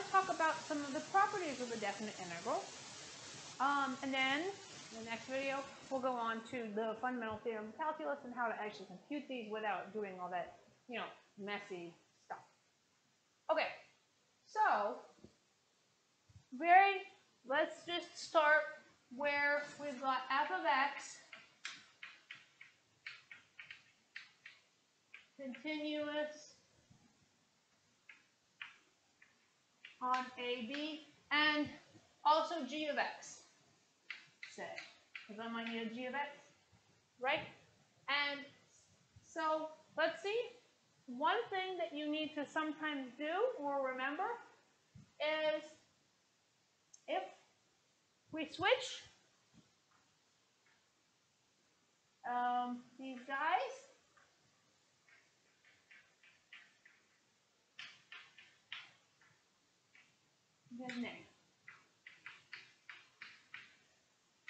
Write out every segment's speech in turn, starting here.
to talk about some of the properties of a definite integral. And then in the next video, we'll go on to the fundamental theorem of calculus and how to actually compute these without doing all that, messy stuff. Okay, so let's just start where we've got f of x continuous on AB and also g of x, say, because I might need a g of x, right? And so let's see. One thing that you need to sometimes do or remember is if we switch these guys, then negative.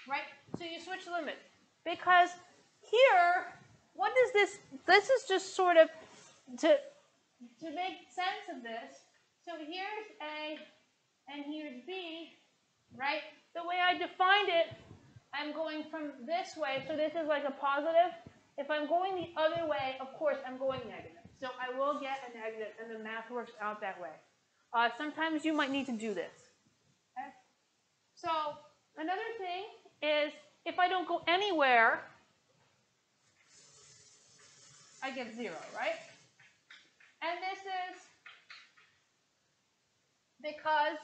Right? So you switch the limit. Because here, what is this? This is just sort of to make sense of this. So here's A and here's B, right? The way I defined it, I'm going from this way. So this is like a positive. If I'm going the other way, of course, I'm going negative. So I will get a negative, and the math works out that way. Sometimes you might need to do this. Okay? So another thing is if I don't go anywhere, I get 0, right? And this is because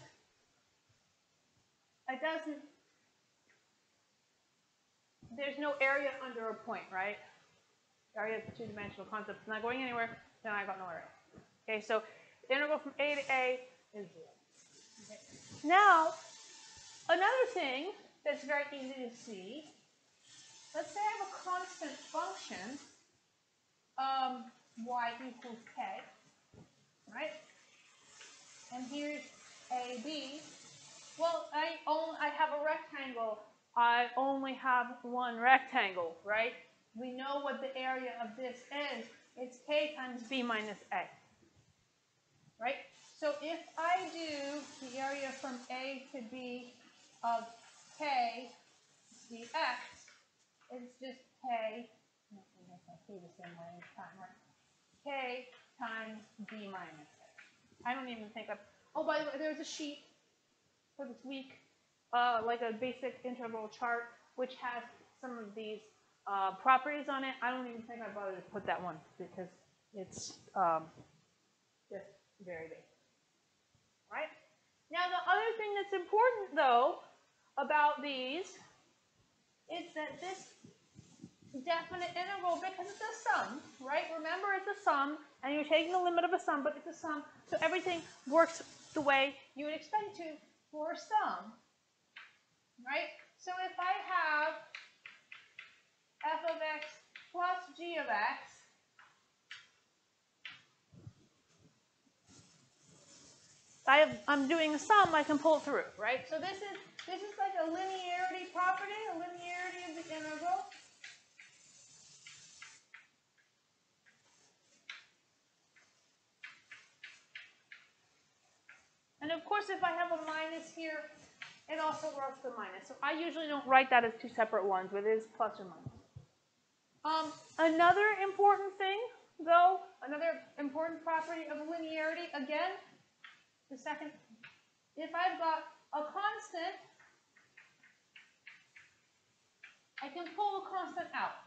there's no area under a point, right? Area is a two-dimensional concept. It's not going anywhere, then I got no area. Okay, so the integral from A to A is 0. Okay. Now, another thing that's very easy to see, let's say I have a constant function, y equals k, right? And here's AB. Well, I have a rectangle. I only have one rectangle, right? We know what the area of this is. It's k times b minus a, right? So if I do the area from A to B of k dx, it's just k, the same way each time, right? K times b minus a. I don't even think oh, by the way, there's a sheet for this week, like a basic integral chart, which has some of these properties on it. I don't even think I bothered to put that one because it's just very basic. Right? Now, the other thing that's important, though, about these is that this definite integral, because it's a sum, right? Remember, it's a sum, and you're taking the limit of a sum, but it's a sum, so everything works the way you would expect it to for a sum, right? So if I have f of x plus g of x, I'm doing a sum, I can pull it through, right? So this is like a linearity property, a linearity of the integral. And of course, if I have a minus here, it also works the minus. So I usually don't write that as two separate ones, but it is plus or minus. Another important thing, though, another important property of linearity, again, the second, if I've got a constant, I can pull a constant out.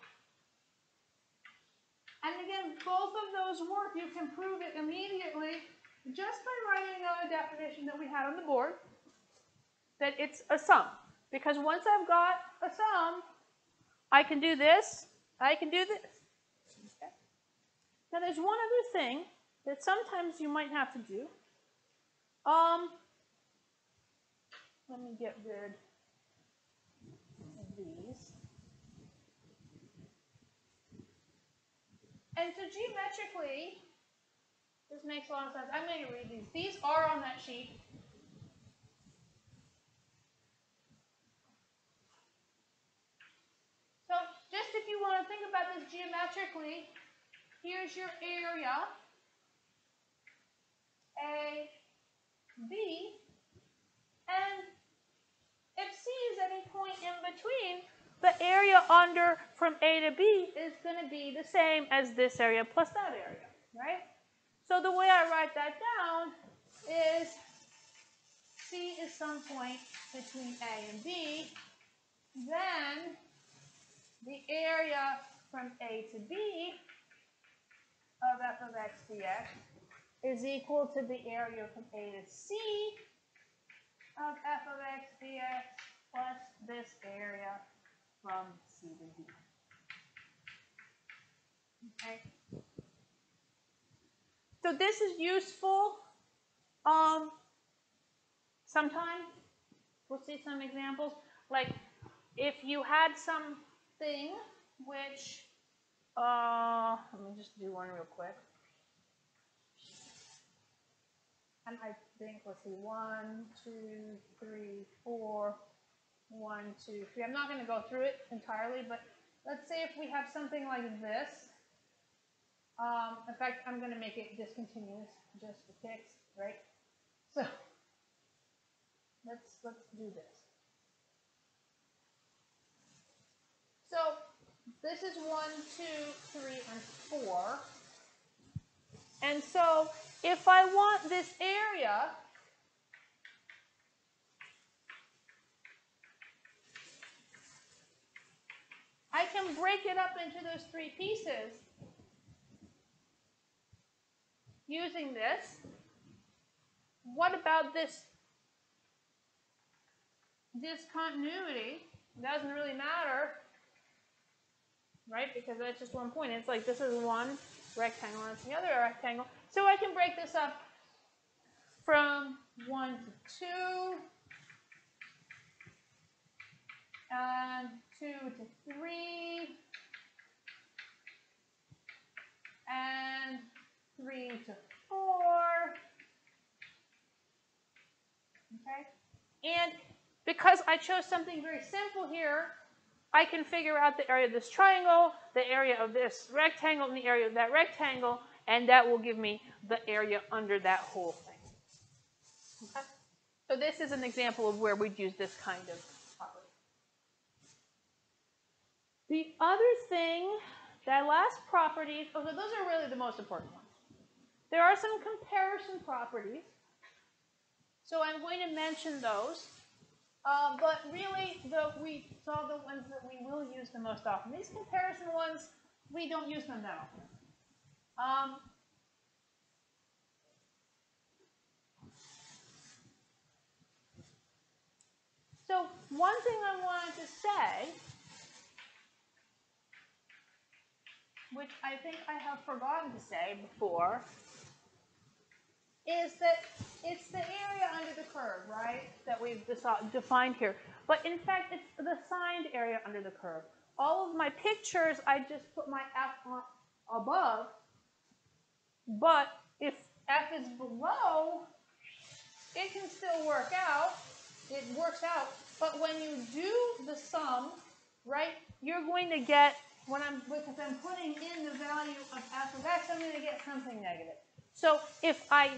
And again, both of those work. You can prove it immediately just by writing another definition that we had on the board, that it's a sum. Because once I've got a sum, I can do this, I can do this. Okay. Now there's one other thing that sometimes you might have to do. Let me get rid of these. And so geometrically, this makes a lot of sense. I'm going to read these. These are on that sheet. So just if you want to think about this geometrically, here's your area, A, B, from A to B is going to be the same as this area plus that area, right? So the way I write that down is C is some point between A and B, then the area from A to B of f of x dx is equal to the area from A to C of f of x dx plus this area from C to D. Okay. So this is useful. Sometimes we'll see some examples. Like if you had something which, let me just do one real quick. And I think, let's see, 1, 2, 3, 4, 1, 2, 3. I'm not going to go through it entirely, but let's say if we have something like this. In fact, I'm going to make it discontinuous just for kicks, right? So let's do this. So this is 1, 2, 3, and 4. And so if I want this area, I can break it up into those 3 pieces using this. What about this discontinuity? It doesn't really matter, right? Because that's just one point. It's like this is one rectangle and it's the other rectangle. So I can break this up from 1 to 2 and 2 to 3 and 3 to 4. Okay? And because I chose something very simple here, I can figure out the area of this triangle, the area of this rectangle, and the area of that rectangle, and that will give me the area under that whole thing. Okay? So this is an example of where we'd use this kind of property. The other thing, that last property, those are really the most important ones. There are some comparison properties. So I'm going to mention those. But really, we saw the ones that we will use the most often. These comparison ones, we don't use them that often. So one thing I wanted to say, which I think I have forgotten to say before, is that it's the area under the curve, right, that we've defined here. But in fact, it's the signed area under the curve. All of my pictures, I just put my F above. But if F is below, it can still work out. It works out. But when you do the sum, right, you're going to get, because I'm putting in the value of f of x, I'm going to get something negative. So if I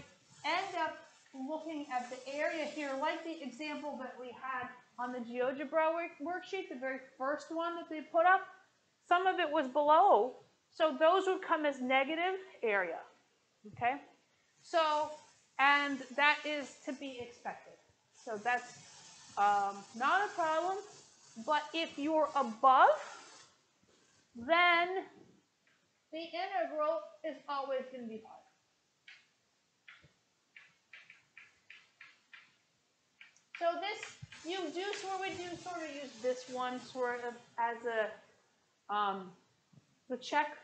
end up looking at the area here, like the example that we had on the GeoGebra worksheet, the very first one that they put up, some of it was below. So those would come as negative area. Okay? So, and that is to be expected. So that's not a problem. But if you're above, then the integral is always going to be positive. So this, we do sort of use this one sort of as the check,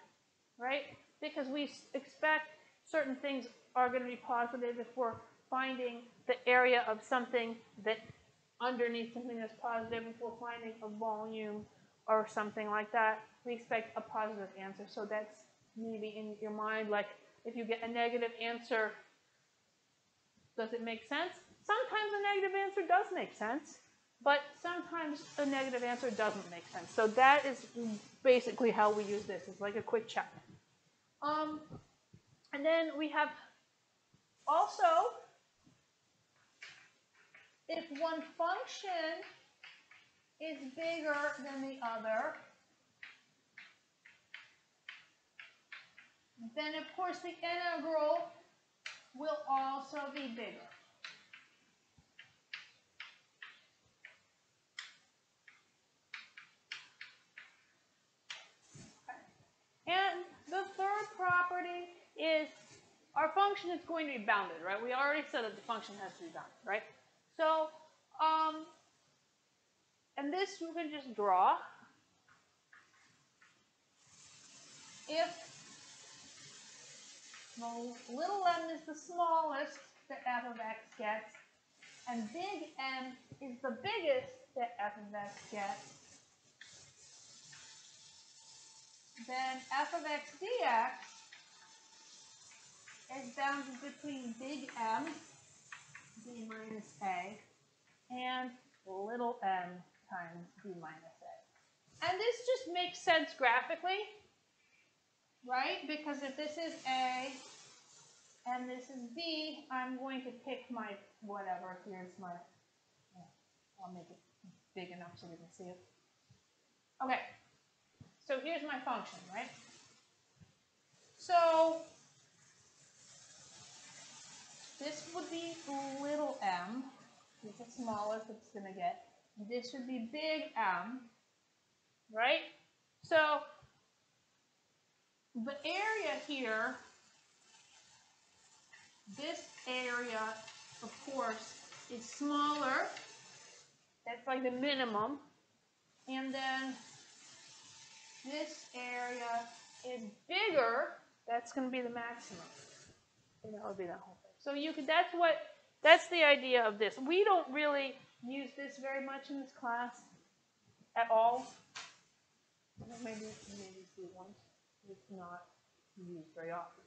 right? Because we expect certain things are going to be positive if we're finding the area of something that underneath something that's positive. If we're finding a volume or something like that, we expect a positive answer. So that's maybe in your mind, like if you get a negative answer, does it make sense? Sometimes a negative answer does make sense, but sometimes a negative answer doesn't make sense. So that is basically how we use this. It's like a quick check. And then we have also, if one function is bigger than the other, then of course the integral will also be bigger. And the third property is our function is going to be bounded, right? We already said that the function has to be bounded, right? So, and this you can just draw. If the little m is the smallest that f of x gets, and big M is the biggest that f of x gets, then f of x dx is bounded between big M, b minus a, and little m times b minus a. And this just makes sense graphically, right? Because if this is a and this is b, I'm going to pick my whatever. Here's my, I'll make it big enough so we can see it. Okay, so here's my function, right? So this would be little m. It's the smallest it's going to get. This would be big M, right? So the area here, this area, of course, is smaller. That's like the minimum. And then this area is bigger. That's going to be the maximum. And that would be that whole thing. So you could, that's the idea of this. We don't really use this very much in this class at all. Maybe we once. It's not used very often.